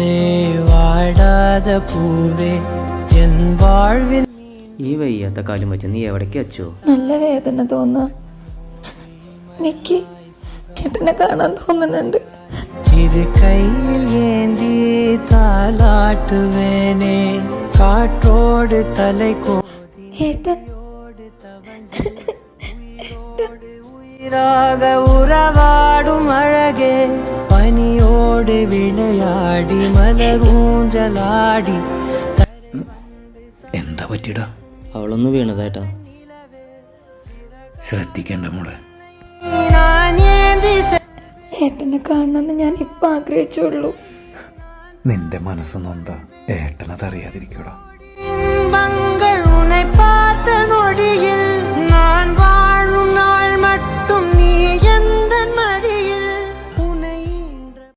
நிலவே வாடாத பூவே என் வாழ்வில் ഈ വയ്യാത്ത കാലം വെച്ച് നീ എവിടേക്ക് വെച്ചോ? നല്ല വേദന തോന്നാ. എനിക്ക് ഏട്ടനെ കാണാൻ തോന്നുന്നുണ്ട്. இது கையில் ஏந்தி தாலாட்டுவேனே காற்றோடு தலை ഏട്ടൻ உயிராக உறவாடும் அழகே பனியோடு விளையாடி மலர் ஊஞ்சலாடி. എന്താ പറ്റിയടാ? അവളൊന്ന് വീണതേട്ടാ. ശ്രദ്ധിക്കണ്ട മോളെ. ഏട്ടനെ കാണണമെന്ന് ഞാൻ ഇപ്പൊ ആഗ്രഹിച്ചുള്ളൂ. നിന്റെ മനസ്സൊന്നെന്താ ഏട്ടനതറിയാതിരിക്കൂടാ. இன்பங்கள் உன்னை பார்த்த நொடியில்